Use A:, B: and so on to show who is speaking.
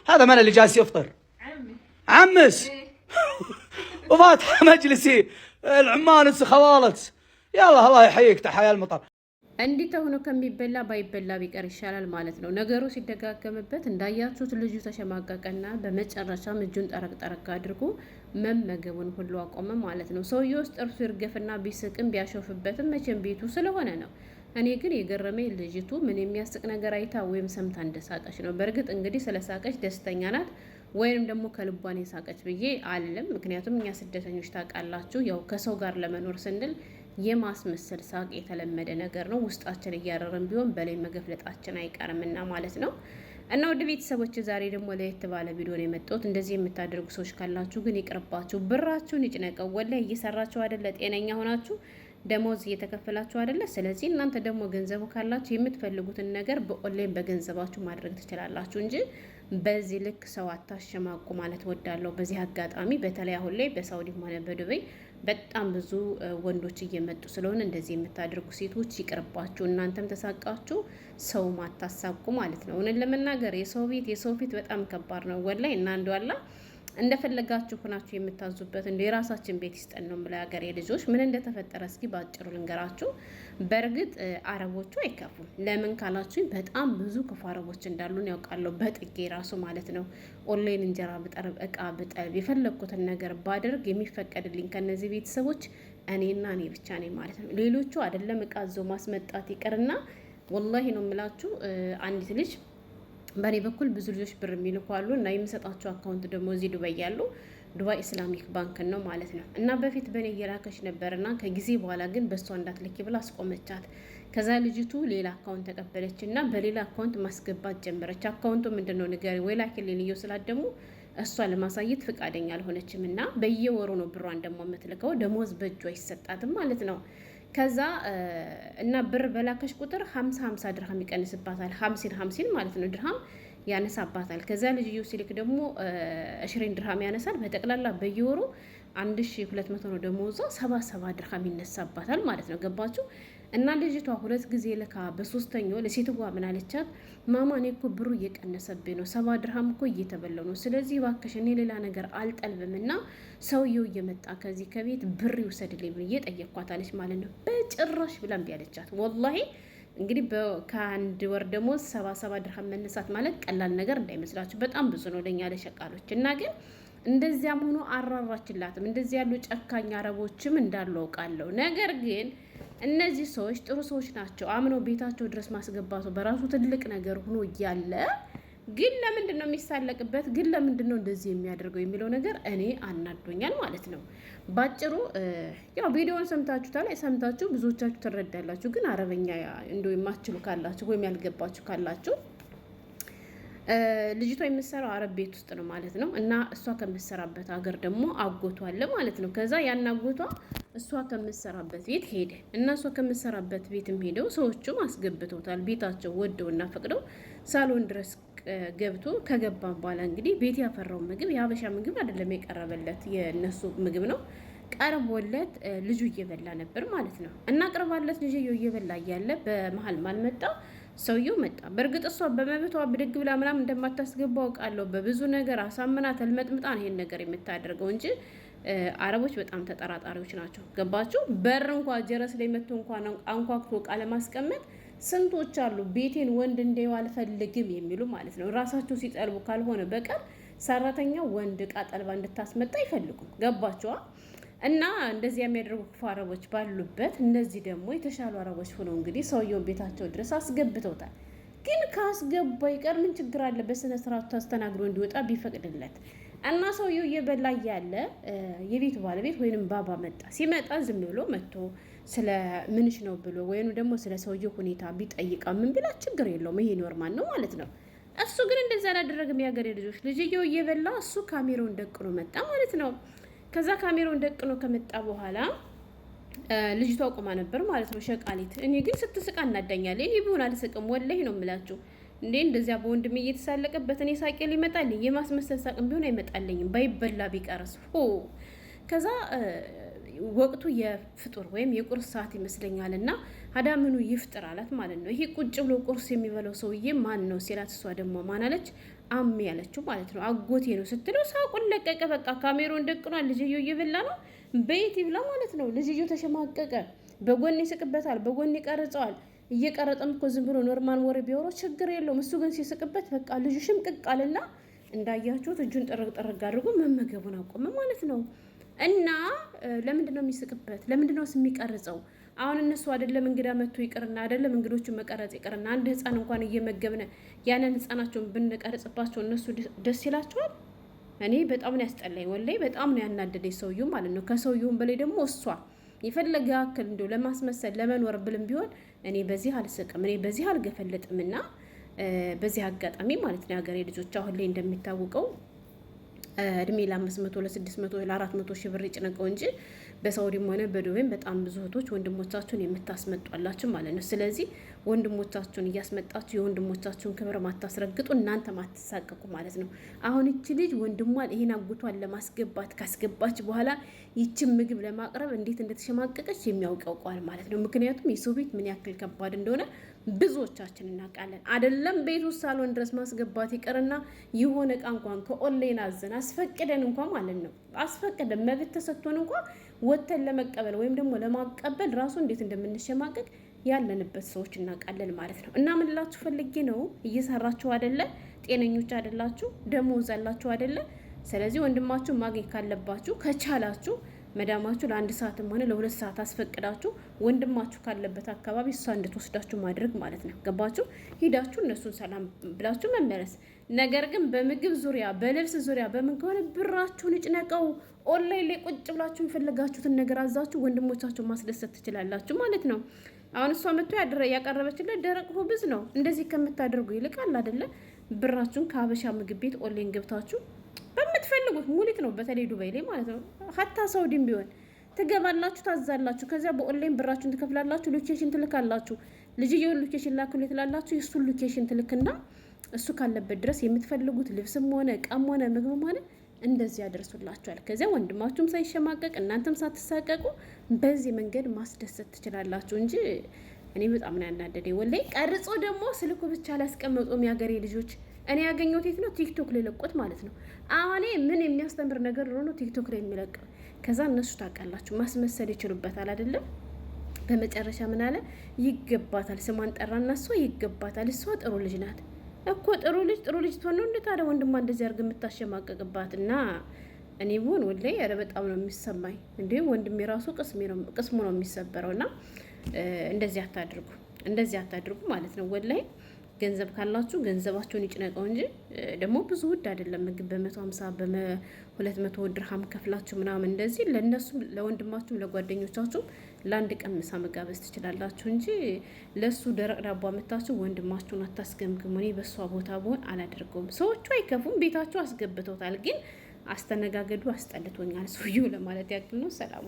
A: هذا من اللي جالس يفطر عمس وفاتح مجلسي العمان خوالت يلا الله يحييك تحيا المطر
B: እንዲህ ተሆኖ ከሚበላ ባይበላ ቢቀር ይሻላል ማለት ነው። ነገሩ ሲደጋገምበት እንዳያችሁት ልጁ ተሸማቀቀና በመጨረሻም እጁን ጠረቅ አድርጎ መመገቡን ሁሉ አቆመ ማለት ነው። ሰውየው ውስጥ ጥርሱ ይርገፍና ቢስቅም ቢያሾፍበትም መቼም ቤቱ ስለሆነ ነው። እኔ ግን የገረመኝ ልጅቱ ምን የሚያስቅ ነገር አይታ ወይም ሰምታ እንደሳቀች ነው። በእርግጥ እንግዲህ ስለሳቀች ደስተኛ ናት ወይም ደግሞ ከልቧን የሳቀች ብዬ አልልም። ምክንያቱም እኛ ስደተኞች ታውቃላችሁ፣ ያው ከሰው ጋር ለመኖር ስንል የማስመሰል ሳቅ የተለመደ ነገር ነው። ውስጣችን እያረረን ቢሆን በላይ መገፍለጣችን አይቀርምና ማለት ነው። እና ወደ ቤተሰቦች ዛሬ ደግሞ ለየት ባለ ቪዲዮ ነው የመጣሁት። እንደዚህ የምታደርጉ ሰዎች ካላችሁ ግን ይቅርባችሁ፣ ብራችሁን ይጭነቀው። ወላሂ እየሰራችሁ አይደለ? ጤነኛ ሆናችሁ ደሞዝ እየተከፈላችሁ አይደለ? ስለዚህ እናንተ ደግሞ ገንዘቡ ካላችሁ የምትፈልጉትን ነገር በኦንላይን በገንዘባችሁ ማድረግ ትችላላችሁ እንጂ በዚህ ልክ ሰው አታሸማቁ ማለት ወዳለሁ። በዚህ አጋጣሚ በተለይ አሁን ላይ በሳውዲም ሆነ በዱባይ በጣም ብዙ ወንዶች እየመጡ ስለሆነ እንደዚህ የምታደርጉ ሴቶች ይቅርባችሁ። እናንተም ተሳቃችሁ ሰው ማታሳቁ ማለት ነው። እውነት ለመናገር የሰው ፊት በጣም ከባድ ነው ወላሂ። እና አንዷላ እንደፈለጋችሁ ሆናችሁ የምታዙበት እንደ የራሳችን ቤት ይስጠን ነው የምለው። ሀገሬ ልጆች ምን እንደተፈጠረ እስኪ ባጭሩ ልንገራችሁ። በእርግጥ አረቦቹ አይከፉም። ለምን ካላችሁ በጣም ብዙ ክፉ አረቦች እንዳሉን ያውቃለሁ። በጥጌ ራሱ ማለት ነው። ኦንላይን እንጀራ ብጠርብ፣ እቃ ብጠብ፣ የፈለግኩትን ነገር ባደርግ የሚፈቀድልኝ ከነዚህ ቤተሰቦች እኔና እኔ ብቻ ነኝ ማለት ነው። ሌሎቹ አይደለም እቃ ዞ ማስመጣት ይቅርና ወላሂ ነው የምላችሁ አንዲት ልጅ በእኔ በኩል ብዙ ልጆች ብር የሚልኩ አሉ እና የምሰጣቸው አካውንት ደግሞ እዚህ ዱባይ ያሉ ዱባይ ኢስላሚክ ባንክ ነው ማለት ነው። እና በፊት በእኔ እየላከች ነበርና ከጊዜ በኋላ ግን በሷ እንዳትልኪ ብላ አስቆመቻት። ከዛ ልጅቱ ሌላ አካውንት ተቀበለች እና በሌላ አካውንት ማስገባት ጀመረች። አካውንቱ ምንድነው ንገሪ ወይ ላኪልኝ ልየው ስላት ደግሞ እሷ ለማሳየት ፍቃደኛ አልሆነችም እና በየወሩ ነው ብሯን ደግሞ የምትልከው። ደሞዝ በእጇ አይሰጣትም ማለት ነው። ከዛ እና ብር በላከሽ ቁጥር 50 ድርሃም ይቀንስባታል። 50 ማለት ነው ድርሃም ያነሳባታል። ከዛ ልጅየው ሲልክ ደግሞ 20 ድርሃም ያነሳል። በጠቅላላ በየወሩ 1200 ነው ደሞዟ፣ 77 ድርሃም ይነሳባታል ማለት ነው። ገባችሁ? እና ልጅቷ 2 ጊዜ ልካ በሶስተኛው ለሴትዋ ምን አለቻት? ማማ እኔ እኮ ብሩ እየቀነሰብኝ ነው፣ 70 ድርሃም እኮ እየተበለው ነው። ስለዚህ እባክሽ እኔ ሌላ ነገር አልጠልብምና ሰውየው እየመጣ ከዚህ ከቤት ብር ይውሰድልኝ ብዬ ጠየኳታለች ማለት ነው። በጭራሽ ብላ እምቢ አለቻት። ወላሂ እንግዲህ ከአንድ ወር ደግሞ 77 ድርሃም መነሳት ማለት ቀላል ነገር እንዳይመስላችሁ በጣም ብዙ ነው ለኛ ለሸቃሎች። እና ግን እንደዚያም ሆኖ አራራችላትም። እንደዚህ ያሉ ጨካኝ አረቦችም እንዳሉ አውቃለሁ። ነገር ግን እነዚህ ሰዎች ጥሩ ሰዎች ናቸው። አምነው ቤታቸው ድረስ ማስገባቱ በራሱ ትልቅ ነገር ሆኖ እያለ ግን ለምንድን ነው የሚሳለቅበት? ግን ለምንድን ነው እንደዚህ የሚያደርገው የሚለው ነገር እኔ አናዶኛል ማለት ነው። ባጭሩ ያው ቪዲዮውን ሰምታችሁ ብዙዎቻችሁ ትረዳላችሁ። ግን አረበኛ እንደው የማትችሉ ካላችሁ ወይም ያልገባችሁ ካላችሁ ልጅቷ የምትሰራው አረብ ቤት ውስጥ ነው ማለት ነው። እና እሷ ከምትሰራበት ሀገር ደግሞ አጎቷ አለ ማለት ነው። ከዛ ያን አጎቷ እሷ ከምትሰራበት ቤት ሄደ እና እሷ ከምትሰራበት ቤትም ሄደው ሰዎቹም አስገብተውታል። ቤታቸው ወደውና ፈቅደው ሳሎን ድረስ ገብቶ ከገባን በኋላ እንግዲህ ቤት ያፈራው ምግብ የሀበሻ ምግብ አይደለም የቀረበለት፣ የነሱ ምግብ ነው ቀርቦለት ልጁ እየበላ ነበር ማለት ነው። እና ቀርባለት ልጅ እየበላ እያለ በመሀል ማልመጣ ሰውየው መጣ። በእርግጥ እሷ በመብቷ ብድግ ብላ ምናምን እንደማታስገባው አውቃለሁ። በብዙ ነገር አሳምና ተልመጥምጣ ነው ይሄን ነገር የምታደርገው እንጂ አረቦች በጣም ተጠራጣሪዎች ናቸው። ገባችሁ? በር እንኳን ጀረስ ላይ መጥቶ እንኳን አንኳኩቶ ቃለ ማስቀመጥ ስንቶች አሉ። ቤቴን ወንድ እንደው አልፈልግም የሚሉ ማለት ነው። ራሳቸው ሲጠልቡ ካልሆነ በቀር ሰራተኛው ወንድ እቃ ጠልባ እንድታስመጣ አይፈልጉም። ገባችኋ? እና እንደዚህ የሚያደርጉ ክፉ አረቦች ባሉበት እነዚህ ደግሞ የተሻሉ አረቦች ሆነው እንግዲህ ሰውየውን ቤታቸው ድረስ አስገብተውታል። ግን ካስገባ ይቀር ምን ችግር አለ? በስነ ስርዓቱ ተስተናግዶ እንዲወጣ ቢፈቅድለት እና ሰውየው እየበላ እያለ የቤቱ ባለቤት ወይንም ባባ መጣ። ሲመጣ ዝም ብሎ መጥቶ ስለ ምንሽ ነው ብሎ ወይንም ደግሞ ስለ ሰውየው ሁኔታ ቢጠይቃ ምን ቢላ ችግር የለውም፣ ይሄ ኖርማል ነው ማለት ነው። እሱ ግን እንደዛ አላደረግም። ያገሬ ልጆች ልጅየው እየበላ እሱ ካሜራውን ደቅኖ መጣ ማለት ነው። ከዛ ካሜራውን ደቅኖ ከመጣ በኋላ ልጅቷ ቆማ ነበር ማለት ነው፣ ሸቃሊት። እኔ ግን ስትስቃ እናዳኛለ። እኔ ቢሆን አልስቅም፣ ወላሂ ነው የምላችሁ። እንዴ እንደዚያ በወንድሜ እየተሳለቀበት እኔ ሳቄ ሊመጣል የማስመሰል ሳቅም ቢሆን አይመጣልኝም፣ ባይበላ ቢቀርስ። ከዛ ወቅቱ የፍጡር ወይም የቁርስ ሰዓት ይመስለኛል እና ሀዳምኑ ይፍጥር አላት ማለት ነው። ይሄ ቁጭ ብሎ ቁርስ የሚበላው ሰውዬ ማን ነው ሲላት፣ እሷ ደግሞ ማን አለች? አሜ ያለችው ማለት ነው። አጎቴ ነው ስትለው ሳቁን ለቀቀ። በቃ ካሜራውን ደቅኗል። ልጅየው እየበላ ነው በየት ይብላ ማለት ነው። ልጅየው ተሸማቀቀ። በጎን ይስቅበታል፣ በጎን ይቀርጸዋል። እየቀረጠም እኮ ዝም ብሎ ኖርማል ወሬ ቢወራው ችግር የለውም። እሱ ግን ሲስቅበት በቃ ልጁ ሽምቅቅ አለና እንዳያችሁት እጁን ጥርግ አድርጎ መመገቡን አቆመ ማለት ነው። እና ለምንድን ነው የሚስቅበት? ለምንድን ነው የሚቀርጸው? አሁን እነሱ አይደለም እንግዳ መጥቶ ይቅርና አይደለም እንግዶቹን መቀረጽ ይቅርና አንድ ህፃን እንኳን እየመገብነ ያንን ህፃናቸውን ብንቀርጽባቸው እነሱ ደስ ይላቸዋል? እኔ በጣም ነው ያስጠላኝ፣ ወላሂ በጣም ነው ያናደደኝ ሰውየው ማለት ነው። ከሰውየውም በላይ ደግሞ እሷ የፈለገ ያክል እንደው ለማስመሰል ለመኖር ብልም ቢሆን እኔ በዚህ አልስቅም፣ እኔ በዚህ አልገፈለጥም። እና በዚህ አጋጣሚ ማለት ነው የሀገሬ ልጆች አሁን ላይ እንደሚታወቀው እድሜ ለ500 ለ600 ለ400 ሺህ ብር ይጭነቀው እንጂ በሳውዲም ሆነ በዱባይም በጣም ብዙ እህቶች ወንድሞቻችሁን የምታስመጧላችሁ ማለት ነው። ስለዚህ ወንድሞቻችሁን እያስመጣችሁ የወንድሞቻችሁን ክብር ማታስረግጡ፣ እናንተ ማትሳቀቁ ማለት ነው። አሁን ይቺ ልጅ ወንድሟን ይሄን አጉቷን ለማስገባት ካስገባች በኋላ ይችን ምግብ ለማቅረብ እንዴት እንደተሸማቀቀች የሚያውቅ ያውቀዋል ማለት ነው። ምክንያቱም የሰው ቤት ምን ያክል ከባድ እንደሆነ ብዙዎቻችን እናውቃለን። አይደለም ቤት ውስጥ ሳሎን ድረስ ማስገባት ይቀርና የሆነ እቃ እንኳን ከኦንላይን አዘን አስፈቅደን እንኳን ማለት ነው አስፈቅደን መብት ተሰጥቶን እንኳን ወተን ለመቀበል ወይም ደግሞ ለማቀበል ራሱ እንዴት እንደምንሸማቀቅ ያለንበት ሰዎች እናውቃለን ማለት ነው። እና ምን ልላችሁ ፈልጌ ነው፣ እየሰራችሁ አይደለ? ጤነኞች አይደላችሁ? ደሞዝ አላችሁ አይደለ? ስለዚህ ወንድማችሁ ማግኘት ካለባችሁ ከቻላችሁ መዳማችሁ ለአንድ ሰዓትም ሆነ ለ2 ሰዓት አስፈቅዳችሁ ወንድማችሁ ካለበት አካባቢ እሷ እንድትወስዳችሁ ማድረግ ማለት ነው። ገባችሁ? ሂዳችሁ እነሱን ሰላም ብላችሁ መመለስ። ነገር ግን በምግብ ዙሪያ በልብስ ዙሪያ በምን ከሆነ ብራችሁን ይጭነቀው። ኦንላይን ላይ ቁጭ ብላችሁ የፈለጋችሁትን ነገር አዛችሁ ወንድሞቻችሁን ማስደሰት ትችላላችሁ ማለት ነው። አሁን እሷ መጥቶ ያቀረበችለት ደረቅ ሆብዝ ነው። እንደዚህ ከምታደርጉ ይልቃል አይደለ? ብራችሁን ከሀበሻ ምግብ ቤት ኦንላይን ገብታችሁ በምትፈልጉት ሙሊት ነው። በተለይ ዱባይ ላይ ማለት ነው። ሀታ ሳውዲም ቢሆን ትገባላችሁ፣ ታዛላችሁ። ከዚያ በኦንላይን ብራችሁን ትከፍላላችሁ። ሎኬሽን ትልካላችሁ። ልጅየውን ሎኬሽን ላክሉ ትላላችሁ። የእሱን ሎኬሽን ትልክና እሱ ካለበት ድረስ የምትፈልጉት ልብስም ሆነ እቃም ሆነ ምግብም ሆነ እንደዚህ ያደርሱላችኋል። ከዚያ ወንድማችሁም ሳይሸማቀቅ እናንተም ሳትሳቀቁ በዚህ መንገድ ማስደሰት ትችላላችሁ እንጂ እኔ በጣም ነው ያናደደኝ ወላሂ። ቀርጾ ደግሞ ስልኩ ብቻ አላስቀመጡም የሀገሬ ልጆች። እኔ ያገኘሁት የት ነው? ቲክቶክ ላይ ለቆት ማለት ነው። አሁን ምን የሚያስተምር ነገር ነው ቲክቶክ ላይ የሚለቀው? ከዛ እነሱ ታውቃላችሁ ማስመሰል ይችሉበታል አይደለም? በመጨረሻ ምን አለ? ይገባታል። ስሟን ጠራና እሷ ይገባታል፣ እሷ ጥሩ ልጅ ናት እኮ ጥሩ ልጅ ትሆን ነው እንዴ ታዲያ ወንድሟ እንደዚህ አድርገህ የምታሸማቀቅባት? እና እኔ ብሆን ወላሂ ኧረ በጣም ነው የሚሰማኝ። እንዴ ወንድሜ ራሱ ቅስሙ ነው የሚሰበረው። እና እንደዚህ አታድርጉ ማለት ነው ወላሂ። ገንዘብ ካላችሁ ገንዘባቸውን ይጭነቀው እንጂ ደግሞ ብዙ ውድ አይደለም ምግብ በ150 በ200 ድርሃም ከፍላችሁ ምናምን እንደዚህ ለእነሱም ለወንድማችሁም ለጓደኞቻችሁም ለአንድ ቀን ምሳ መጋበዝ ትችላላችሁ እንጂ ለእሱ ደረቅ ዳቦ አመታችሁ ወንድማችሁን አታስገምግሙ። እኔ በእሷ ቦታ ብሆን አላደርገውም። ሰዎቹ አይከፉም፣ ቤታቸው አስገብተውታል። ግን አስተነጋገዱ አስጠልቶኛል ሰውዬው ለማለት ያክል ነው። ሰላም